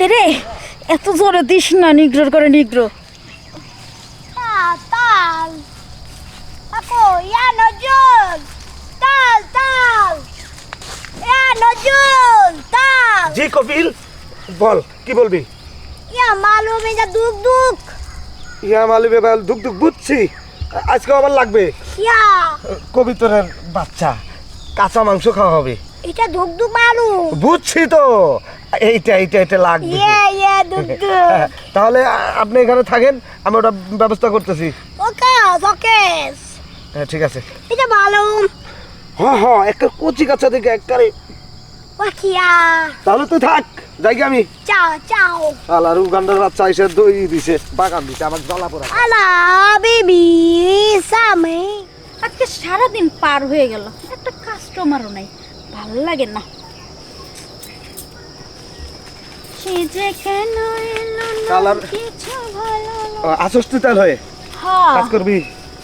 আস্তে রে, এত জোরে দিস না, নিগ্রোর করে নিগ্রো। তাল আকো ইয়া নজরুল তাল তাল ইয়া নজরুল তাল। জি কপিল, বল কি বলবি? ইয়া মালুম এটা দুক দুক। ইয়া মালিবে বল দুক দুক বুঝছি, আজকে আবার লাগবে। ইয়া কবিতরের বাচ্চা, কাঁচা মাংস খাওয়া হবে। এটা দুক দুক মালুম। বুঝছি তো, এইটা লাগবে। ইয়া দুক দুক। তাহলে আপনি এখানে থাকেন, আমি ওটা ব্যবস্থা করতেছি। ওকে ওকে। হ্যাঁ ঠিক আছে। এটা মালুম। হ্যাঁ একটা কচি কাঁচা দেখে একবারে। ওয়াকিয়া তাহলে তুই থাক, যাই আমি। চাও চাও। আর উগান্ডার বাচ্চা এসে দই দিছে, বাগান দিছে, আমার জ্বালা পোড়া। আলা বেবি সামে। আজকে সারাদিন পার হয়ে গেল, একটা কাস্টমারও নাই, ভালো লাগে না। সে যে কেন এলো না, কালার কিছু ভালো আসস তুই তাহলে হয়ে হ্যাঁ কাজ করবি।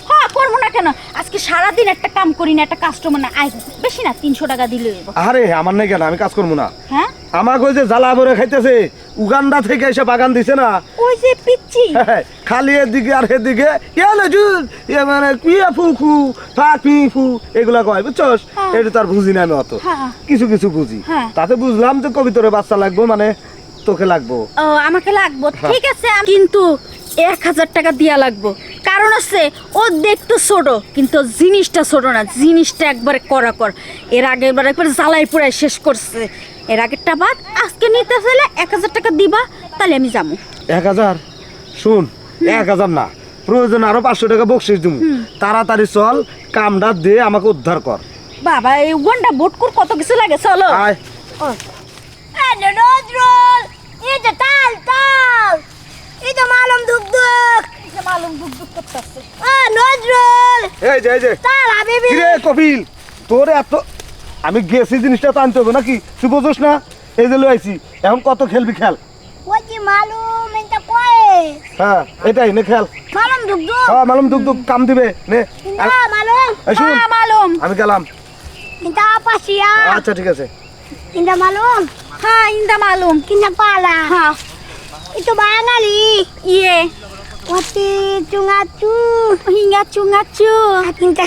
হ্যাঁ, করবো না কেন? আজকে সারাদিন একটা কাম করি না, একটা কাস্টমার না, আয় বেশি না 300 টাকা দিলে হইব। আরে আমার নাই কেন, আমি কাজ করবো না। হ্যাঁ, আমাকে ওই যে জ্বালা ভরে খাইতেছে, উগান্ডা থেকে এসে বাগান দিছে না, ওই যে পিচ্ছি। খালি এদিকে আর এদিকে মানে ফুকু ফু এগুলা কয়, বুঝছস? হ্যাঁ। এটা তার বুঝি না আমি অত, হ্যাঁ। কিছু বুঝি। হ্যাঁ। তাতে বুঝলাম যে কবিতরে বাচ্চা লাগবো, মানে তোকে লাগবো। ও আমাকে লাগবো, ঠিক আছে, কিন্তু 1000 টাকা দিয়া লাগবো। কারণ আছে, ও দেখতো ছোট, কিন্তু জিনিসটা ছোট না, জিনিসটা একবারে কর। এর আগে একবার জ্বালাই পুরাই শেষ করছে। এর আগেরটা বাদ, আজকে নিতে চাইলে 1000 টাকা দিবা, তাহলে আমি যাবো। 1000? শুন, 1000 না, প্রয়োজন আরো 500 টাকা বকশিস দিমু। তাড়াতাড়ি চল, কামটা দে, আমাকে উদ্ধার কর। বাবা, এই ঘন্টা ভোটকুর কত কিছু লাগে, চলো। আয়। এটা নজরুল। এটা তাল তাল। এটা মালুম দুক দুক। মালুম দুক করতেছে। নজরুল এই যে তাল হাবিবি। কিরে কপিল, তোর এত আমি গেছি, জিনিসটা তো আনতে হবে নাকি? তুই বোঝোস না? এই যে লইছি, এখন কত খেলবি খেল। ওই যে মালুম এটা কয়। হ্যাঁ এটাই নে, খেল। মালুম দুক দুক। হ্যাঁ মালুম দুক কাম দিবে নে। না মালুম। এই শুন, হ্যাঁ, মালুম। আমি গেলাম। এটা পাশিয়া। আচ্ছা ঠিক আছে। এটা মালুম। হ্যাঁ, ইন্দা মালুম। কিনা পালা। হ্যাঁ, itu bangali. ইয়ে Wati cungacu. হিঙ্গাচু। Kinta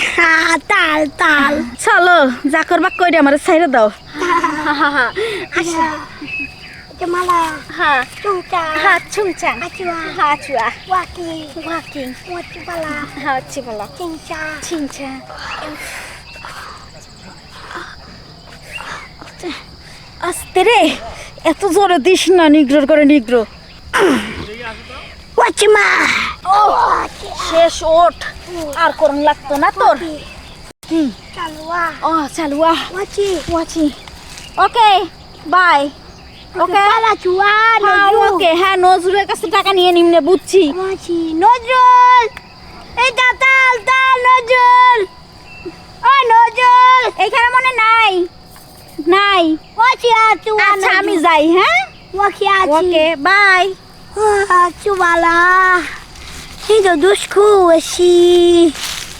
tal tal. চলো, যা করবা কইরে আমার ছাইরে দাও। Asa. Itu malah. হ্যাঁ Cungca. হ্যাঁ, চুংচাং। Acua. হ্যাঁ, চুয়া। Waki. ওয়াকিং। Wati pala. হ্যাঁ, হচ্ছে বলো। Cinca. চিংচা। আস্তে রে, এত জোরে দিস না, নিগ্রোর করে নিগ্রো। Wacima. শেষ, ওঠ, আর করুন লাগতো না তোর। Calua. ও চালুয়া। Waci. ওয়াচি। Okay, bye. Okay, Pala cua. হ্যাঁ ওকে, হ্যাঁ নজরুলের কাছে টাকা নিয়ে নিমনে, বুঝছি। Waci. Nojul. Itu tal tal Nojul. Oh Nojul. এখানে মনে নাই। Waci acu. আচ্ছা আমি যাই, হ্যাঁ। Waki aci. Okay, bye. Coba lah. Itu dusku sih.